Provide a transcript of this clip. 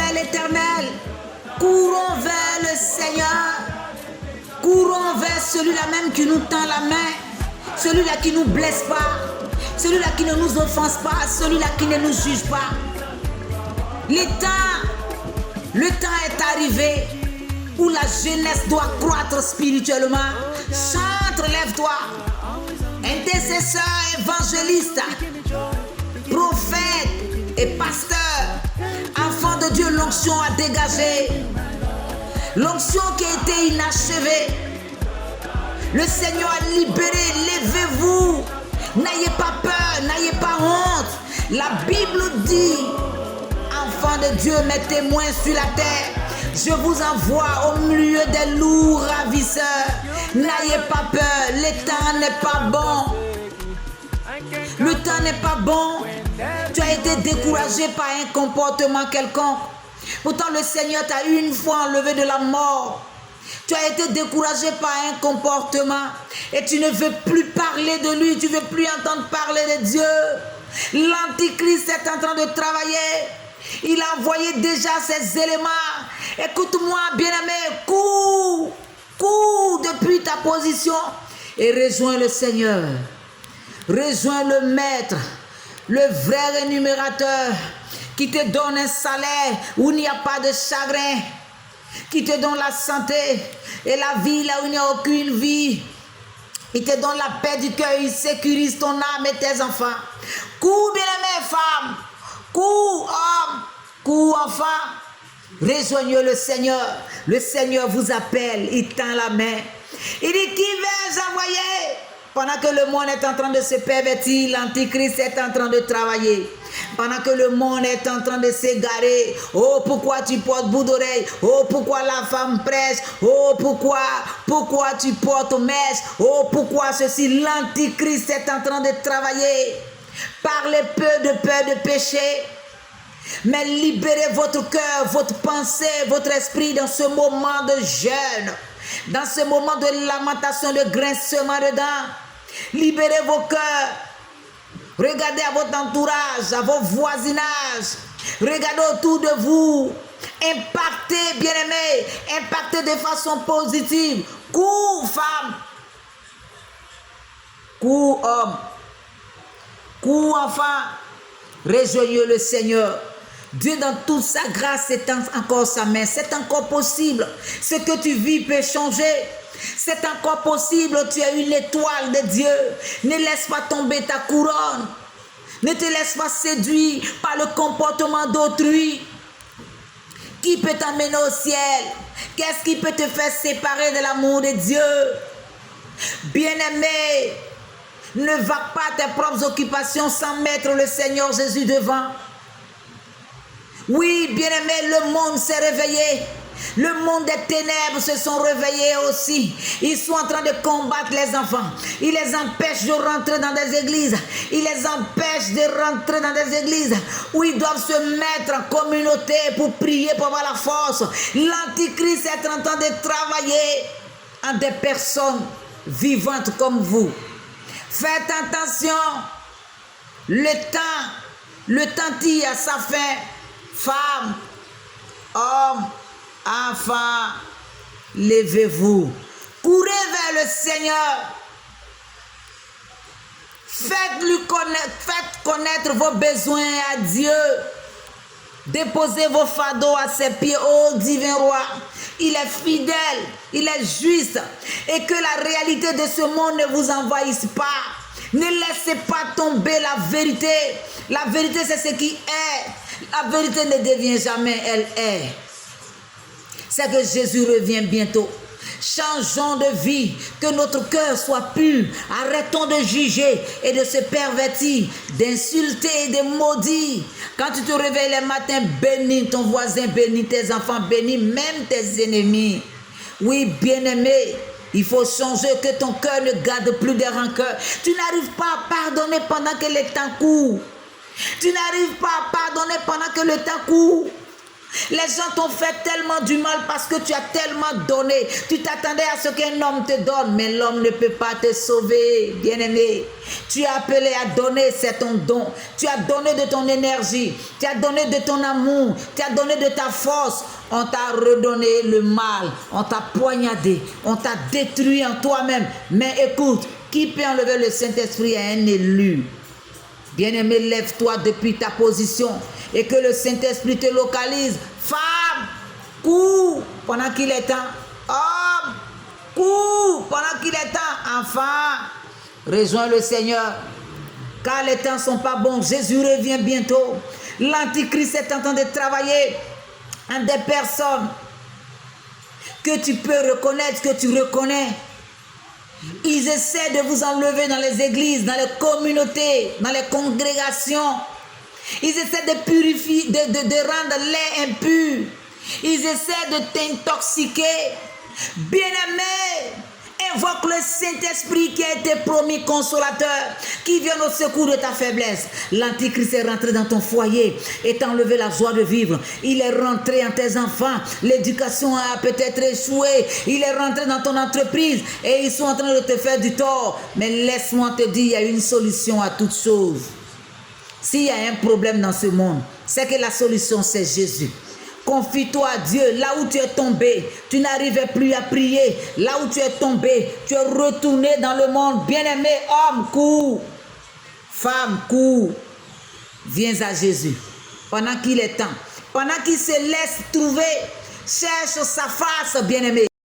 vers l'Éternel. Courons vers le Seigneur. Courons vers celui-là même qui nous tend la main. Celui-là qui ne nous blesse pas. Celui-là qui ne nous offense pas. Celui-là qui ne nous juge pas. Le temps est arrivé où la jeunesse doit croître spirituellement. Chante, lève-toi. Intercesseur, évangéliste, prophète et pasteur, enfant de Dieu, l'onction a dégagé. L'onction qui a été inachevée. Le Seigneur a libéré. Levez-vous. N'ayez pas peur, n'ayez pas honte. La Bible dit, enfants de Dieu, mes témoins sur la terre, je vous envoie au milieu des loups ravisseurs. N'ayez pas peur, le temps n'est pas bon. Le temps n'est pas bon. Tu as été découragé par un comportement quelconque. Pourtant le Seigneur t'a une fois enlevé de la mort. Tu as été découragé par un comportement et tu ne veux plus parler de lui, tu ne veux plus entendre parler de Dieu. L'Antichrist est en train de travailler. Il a envoyé déjà ses éléments. Écoute-moi, bien-aimé, cours depuis ta position et rejoins le Seigneur. Rejoins le Maître, le vrai rémunérateur qui te donne un salaire où il n'y a pas de chagrin, qui te donne la santé et la vie là où il n'y a aucune vie. Il te donne la paix du cœur, il sécurise ton âme et tes enfants. Cours, bien-aimé, femme. Cours, homme. Cours, enfant. Rejoignez le Seigneur. Le Seigneur vous appelle. Il tend la main. Il dit, qui vais-je envoyer? Pendant que le monde est en train de se pervertir, l'Antichrist est en train de travailler. Pendant que le monde est en train de s'égarer. Oh, pourquoi tu portes bout d'oreille? Oh, pourquoi la femme prêche? Oh, pourquoi tu portes mèche? Oh, pourquoi ceci? L'Antichrist est en train de travailler. Parlez peu de peur de péché. Mais libérez votre cœur, votre pensée, votre esprit dans ce moment de jeûne. Dans ce moment de lamentation, de grincement de dents. Libérez vos cœurs. Regardez à votre entourage, à vos voisinages. Regardez autour de vous. Impactez, bien-aimés. Impactez de façon positive. Cours, femme. Cours, homme. Cours, enfant. Rejoignez le Seigneur. Dieu dans toute sa grâce étend encore sa main. C'est encore possible. Ce que tu vis peut changer. C'est encore possible. Tu es une étoile de Dieu. Ne laisse pas tomber ta couronne. Ne te laisse pas séduire par le comportement d'autrui. Qui peut t'amener au ciel? Qu'est-ce qui peut te faire séparer de l'amour de Dieu? Bien-aimé, ne va pas à tes propres occupations sans mettre le Seigneur Jésus devant. Oui, bien-aimé, le monde s'est réveillé. Le monde des ténèbres se sont réveillés aussi. Ils sont en train de combattre les enfants. Ils les empêchent de rentrer dans des églises. Ils les empêchent de rentrer dans des églises où ils doivent se mettre en communauté pour prier, pour avoir la force. L'Antichrist est en train de travailler en des personnes vivantes comme vous. Faites attention. Le temps tire à sa fin. Femmes, hommes, enfants, levez-vous. Courez vers le Seigneur. Faites connaître vos besoins à Dieu. Déposez vos fardeaux à ses pieds, ô divin roi. Il est fidèle, il est juste. Et que la réalité de ce monde ne vous envahisse pas. Ne laissez pas tomber la vérité. La vérité, c'est ce qui est. La vérité ne devient jamais, elle est. C'est que Jésus revient bientôt. Changeons de vie, que notre cœur soit pur. Arrêtons de juger et de se pervertir, d'insulter et de maudire. Quand tu te réveilles le matin, bénis ton voisin, bénis tes enfants, bénis même tes ennemis. Oui, bien-aimé, il faut changer, que ton cœur ne garde plus de rancœur. Tu n'arrives pas à pardonner pendant que le temps court. Tu n'arrives pas à pardonner pendant que le temps court. Les gens t'ont fait tellement du mal parce que tu as tellement donné. Tu t'attendais à ce qu'un homme te donne, mais l'homme ne peut pas te sauver, bien-aimé. Tu es appelé à donner, c'est ton don. Tu as donné de ton énergie, tu as donné de ton amour, tu as donné de ta force. On t'a redonné le mal, on t'a poignardé, on t'a détruit en toi-même. Mais écoute, qui peut enlever le Saint-Esprit à un élu? Bien-aimé, lève-toi depuis ta position et que le Saint-Esprit te localise. Femme, cours pendant qu'il est temps. Homme, cours pendant qu'il est temps. Enfant, rejoins le Seigneur. Car les temps ne sont pas bons. Jésus revient bientôt. L'Antichrist est en train de travailler en des personnes que tu peux reconnaître, que tu reconnais. Ils essaient de vous enlever dans les églises, dans les communautés, dans les congrégations. Ils essaient de purifier, de rendre l'air impur. Ils essaient de t'intoxiquer. Bien-aimé, invoque le Saint-Esprit qui a été promis consolateur, qui vient au secours de ta faiblesse. L'Antichrist est rentré dans ton foyer et t'a enlevé la joie de vivre. Il est rentré en tes enfants. L'éducation a peut-être échoué. Il est rentré dans ton entreprise et ils sont en train de te faire du tort. Mais laisse-moi te dire, il y a une solution à toutes choses. S'il y a un problème dans ce monde, c'est que la solution, c'est Jésus. Confie-toi à Dieu. Là où tu es tombé, tu n'arrivais plus à prier. Là où tu es tombé, tu es retourné dans le monde. Bien-aimé, homme, cours. Femme, cours. Viens à Jésus. Pendant qu'il est temps. Pendant qu'il se laisse trouver, cherche sa face, bien-aimé.